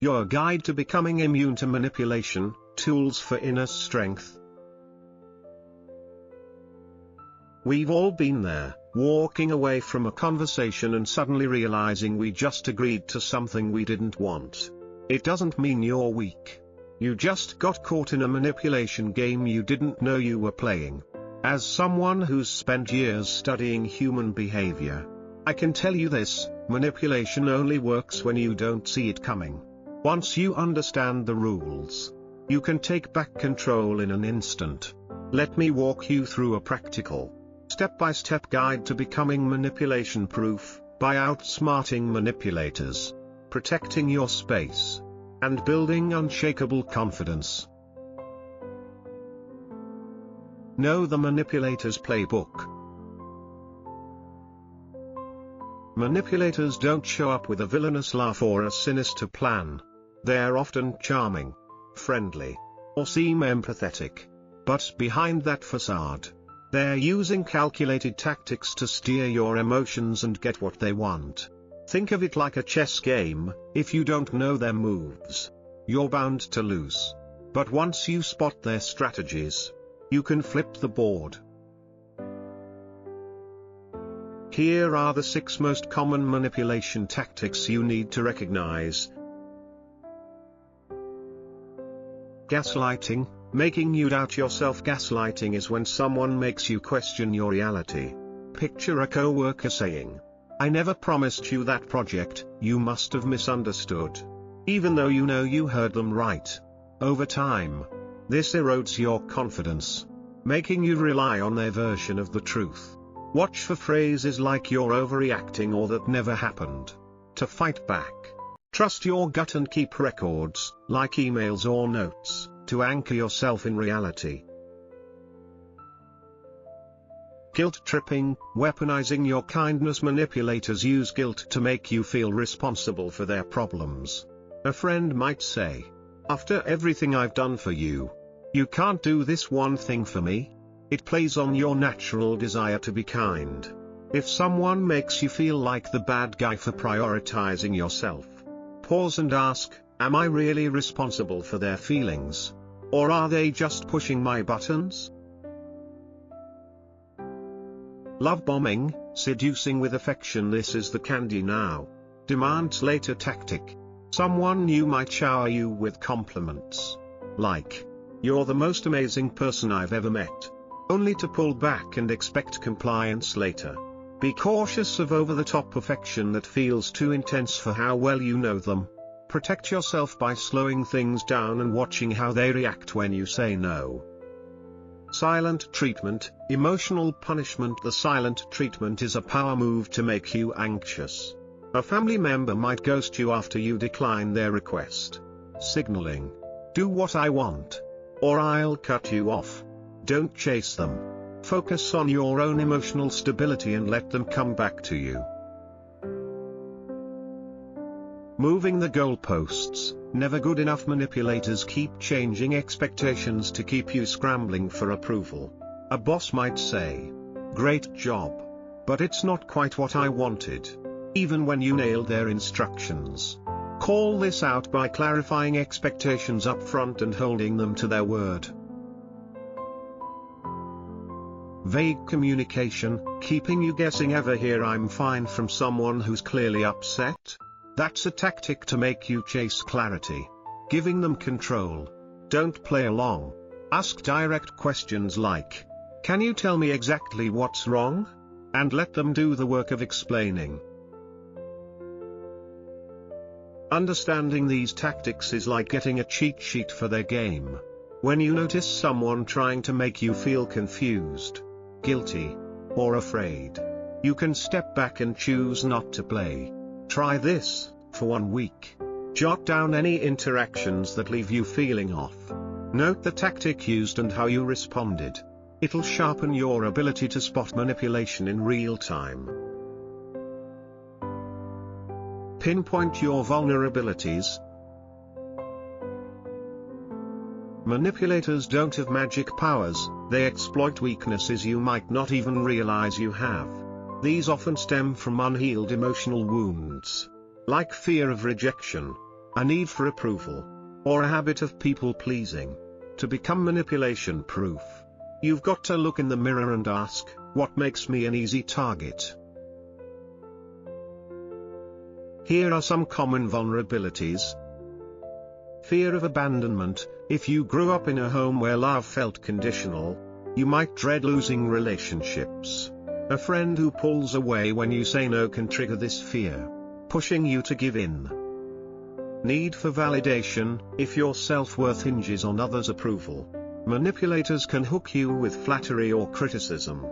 your guide to becoming immune to manipulation, tools for inner strength. We've all been there, walking away from a conversation and suddenly realizing we just agreed to something we didn't want. It doesn't mean you're weak. You just got caught in a manipulation game you didn't know you were playing. As someone who's spent years studying human behavior, I can tell you this: manipulation only works when you don't see it coming. Once you understand the rules, you can take back control in an instant. Let me walk you through a practical, step-by-step guide to becoming manipulation-proof, by outsmarting manipulators, protecting your space, and building unshakable confidence. Know the manipulator's playbook. Manipulators don't show up with a villainous laugh or a sinister plan. They're often charming, friendly, or seem empathetic. But behind that facade, they're using calculated tactics to steer your emotions and get what they want. Think of it like a chess game. If you don't know their moves, you're bound to lose. But once you spot their strategies, you can flip the board. Here are the 6 most common manipulation tactics you need to recognize. Gaslighting, making you doubt yourself. Gaslighting is when someone makes you question your reality. Picture a coworker saying, "I never promised you that project, you must have misunderstood." Even though you know you heard them right. Over time, this erodes your confidence, making you rely on their version of the truth. Watch for phrases like "you're overreacting" or "that never happened." To fight back, trust your gut and keep records, like emails or notes, to anchor yourself in reality. Guilt tripping, weaponizing your kindness. Manipulators use guilt to make you feel responsible for their problems. A friend might say, "After everything I've done for you, you can't do this one thing for me." It plays on your natural desire to be kind. If someone makes you feel like the bad guy for prioritizing yourself, pause and ask, "Am I really responsible for their feelings? Or are they just pushing my buttons?" Love bombing, seducing with affection. This is the candy now, demands later tactic. Someone new might shower you with compliments, like, "You're the most amazing person I've ever met," only to pull back and expect compliance later. Be cautious of over-the-top affection that feels too intense for how well you know them. Protect yourself by slowing things down and watching how they react when you say no. Silent treatment, emotional punishment. The silent treatment is a power move to make you anxious. A family member might ghost you after you decline their request, signaling, "Do what I want, or I'll cut you off." Don't chase them. Focus on your own emotional stability and let them come back to you. Moving the goalposts, never good enough. Manipulators keep changing expectations to keep you scrambling for approval. A boss might say, "Great job, but it's not quite what I wanted," even when you nailed their instructions. Call this out by clarifying expectations up front and holding them to their word. Vague communication, keeping you guessing. Ever hear "I'm fine" from someone who's clearly upset? That's a tactic to make you chase clarity, giving them control. Don't play along. Ask direct questions like, "Can you tell me exactly what's wrong?" And let them do the work of explaining. Understanding these tactics is like getting a cheat sheet for their game. When you notice someone trying to make you feel confused, guilty, or afraid, you can step back and choose not to play. Try this for 1 week. Jot down any interactions that leave you feeling off. Note the tactic used and how you responded. It'll sharpen your ability to spot manipulation in real time. Pinpoint your vulnerabilities. Manipulators don't have magic powers, they exploit weaknesses you might not even realize you have. These often stem from unhealed emotional wounds, like fear of rejection, a need for approval, or a habit of people-pleasing. To become manipulation-proof, you've got to look in the mirror and ask, what makes me an easy target? Here are some common vulnerabilities. Fear of abandonment. If you grew up in a home where love felt conditional, you might dread losing relationships. A friend who pulls away when you say no can trigger this fear, pushing you to give in. Need for validation. If your self-worth hinges on others' approval, manipulators can hook you with flattery or criticism.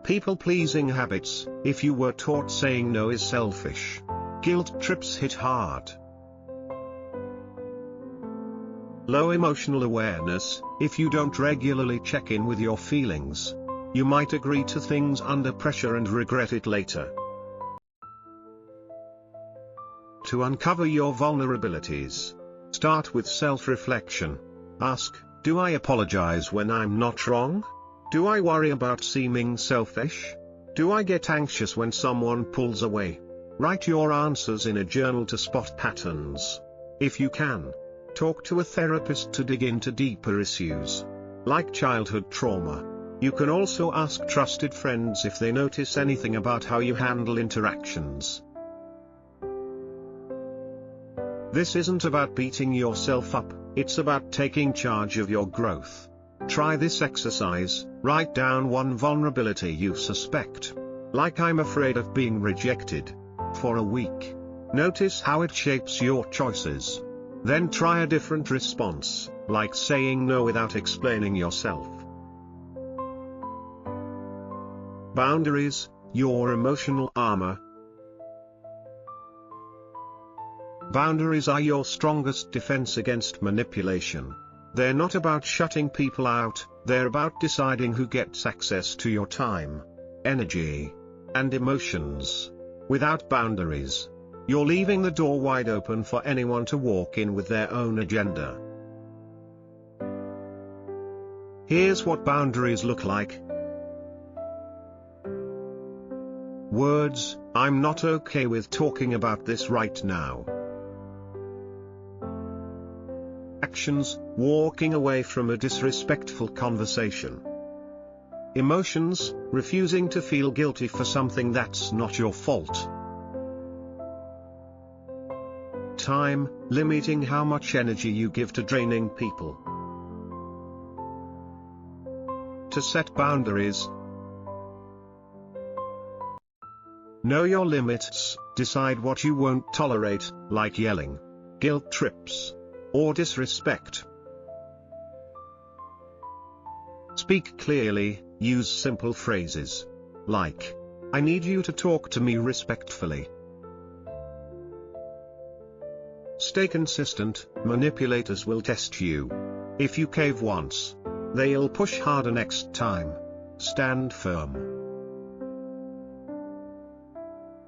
People-pleasing habits. If you were taught saying no is selfish, guilt trips hit hard. Low emotional awareness. If you don't regularly check in with your feelings, you might agree to things under pressure and regret it later. To uncover your vulnerabilities, start with self-reflection. Ask, do I apologize when I'm not wrong? Do I worry about seeming selfish? Do I get anxious when someone pulls away? Write your answers in a journal to spot patterns. If you can, talk to a therapist to dig into deeper issues, like childhood trauma. You can also ask trusted friends if they notice anything about how you handle interactions. This isn't about beating yourself up, it's about taking charge of your growth. Try this exercise. Write down one vulnerability you suspect, like I'm afraid of being rejected, for a week. Notice how it shapes your choices. Then try a different response, like saying no without explaining yourself. Boundaries, your emotional armor. Boundaries are your strongest defense against manipulation. They're not about shutting people out, they're about deciding who gets access to your time, energy, and emotions. Without boundaries, you're leaving the door wide open for anyone to walk in with their own agenda. Here's what boundaries look like. Words, I'm not okay with talking about this right now. Actions, walking away from a disrespectful conversation. Emotions, refusing to feel guilty for something that's not your fault. Time, limiting how much energy you give to draining people. To set boundaries, know your limits. Decide what you won't tolerate, like yelling, guilt trips, or disrespect. Speak clearly. Use simple phrases, like, I need you to talk to me respectfully. Stay consistent. Manipulators will test you. If you cave once, they'll push harder next time. Stand firm.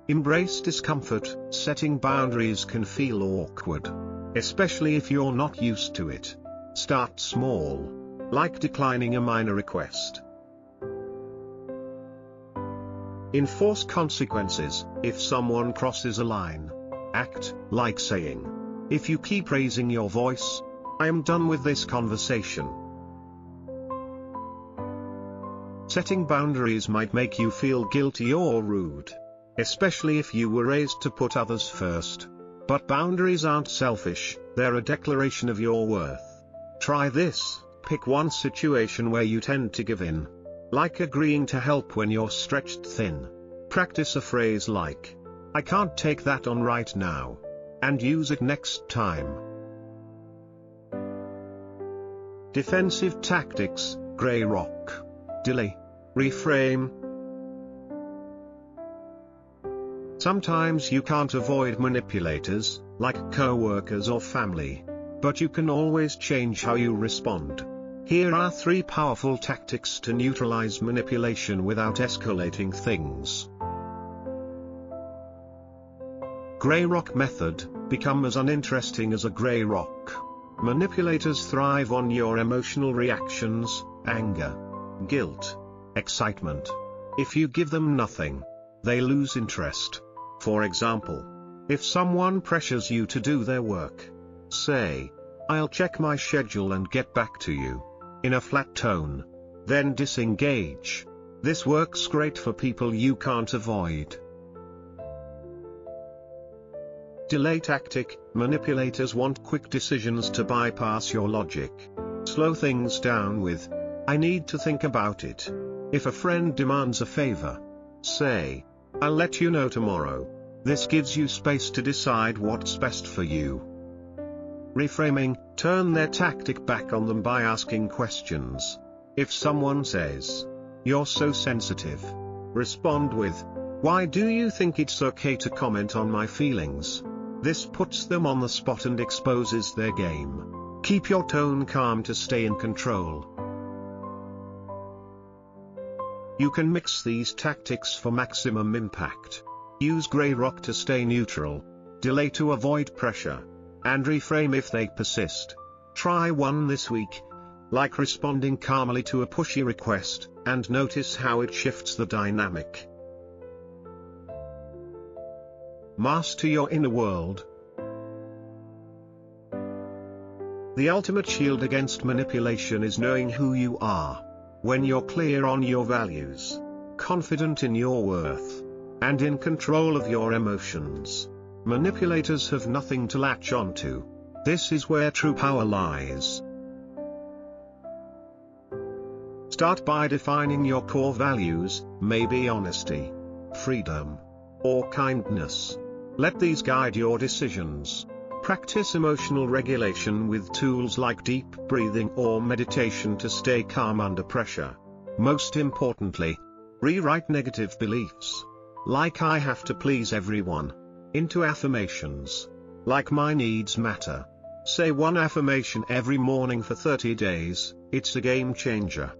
Embrace discomfort. Setting boundaries can feel awkward, especially if you're not used to it. Start small, like declining a minor request. Enforce consequences. If someone crosses a line, act like saying, if you keep raising your voice, I am done with this conversation. Setting boundaries might make you feel guilty or rude, especially if you were raised to put others first. But boundaries aren't selfish, they're a declaration of your worth. Try this. Pick one situation where you tend to give in, like agreeing to help when you're stretched thin. Practice a phrase like, I can't take that on right now, and use it next time. Defensive tactics, Grey Rock. Delay. Reframe. Sometimes you can't avoid manipulators, like co-workers or family, but you can always change how you respond. Here are 3 powerful tactics to neutralize manipulation without escalating things. Grey Rock Method. Become as uninteresting as a grey rock. Manipulators thrive on your emotional reactions, anger, guilt, excitement. If you give them nothing, they lose interest. For example, If someone pressures you to do their work, say, "I'll check my schedule and get back to you," in a flat tone. Then disengage. This works great for people you can't avoid. Delay tactic. Manipulators want quick decisions to bypass your logic. Slow things down with, "I need to think about it." If a friend demands a favor, say, "I'll let you know tomorrow." This gives you space to decide what's best for you. Reframing. Turn their tactic back on them by asking questions. If someone says, "You're so sensitive," respond with, "Why do you think it's okay to comment on my feelings?" This puts them on the spot and exposes their game. Keep your tone calm to stay in control. You can mix these tactics for maximum impact. Use grey rock to stay neutral, delay to avoid pressure, and reframe if they persist. Try one this week, like responding calmly to a pushy request, and notice how it shifts the dynamic. Master your inner world. The ultimate shield against manipulation is knowing who you are. When you're clear on your values, confident in your worth, and in control of your emotions, manipulators have nothing to latch onto. This is where true power lies. Start by defining your core values, maybe honesty, freedom, or kindness. Let these guide your decisions. Practice emotional regulation with tools like deep breathing or meditation to stay calm under pressure. Most importantly, rewrite negative beliefs, like "I have to please everyone," into affirmations, like "My needs matter." Say one affirmation every morning for 30 days, it's a game changer.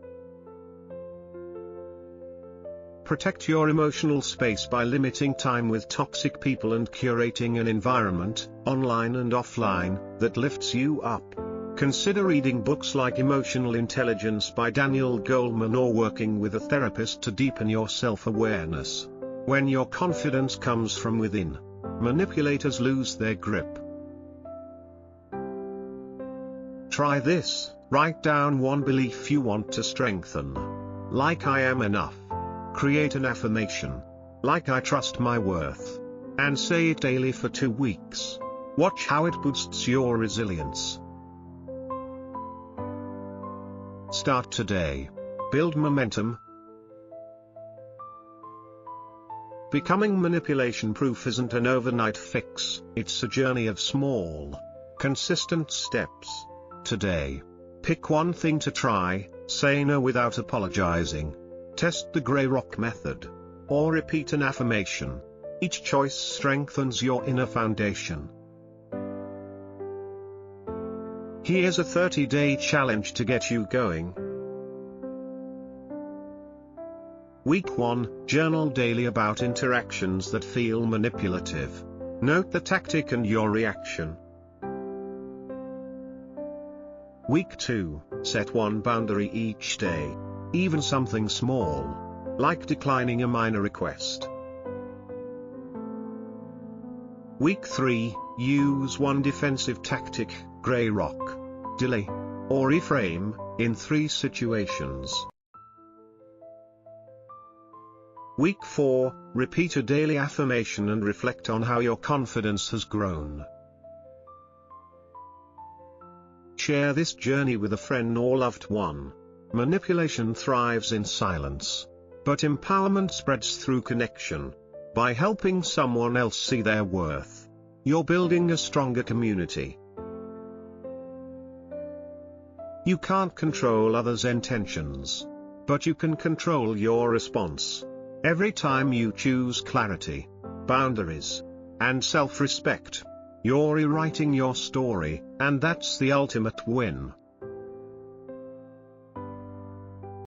Protect your emotional space by limiting time with toxic people and curating an environment, online and offline, that lifts you up. Consider reading books like Emotional Intelligence by Daniel Goleman or working with a therapist to deepen your self-awareness. When your confidence comes from within, manipulators lose their grip. Try this. Write down one belief you want to strengthen. Like "I am enough." Create an affirmation, like "I trust my worth," and say it daily for 2 weeks. Watch how it boosts your resilience. Start today. Build momentum. Becoming manipulation-proof isn't an overnight fix, it's a journey of small, consistent steps. Today, pick one thing to try, say no without apologizing. Test the grey rock method, or repeat an affirmation. Each choice strengthens your inner foundation. Here's a 30-day challenge to get you going. Week 1, journal daily about interactions that feel manipulative. Note the tactic and your reaction. Week 2, set one boundary each day. Even something small, like declining a minor request. Week 3, use one defensive tactic, grey rock, delay, or reframe, in 3 situations. Week 4, repeat a daily affirmation and reflect on how your confidence has grown. Share this journey with a friend or loved one. Manipulation thrives in silence, but empowerment spreads through connection. By helping someone else see their worth, you're building a stronger community. You can't control others' intentions, but you can control your response. Every time you choose clarity, boundaries, and self-respect, you're rewriting your story, and that's the ultimate win.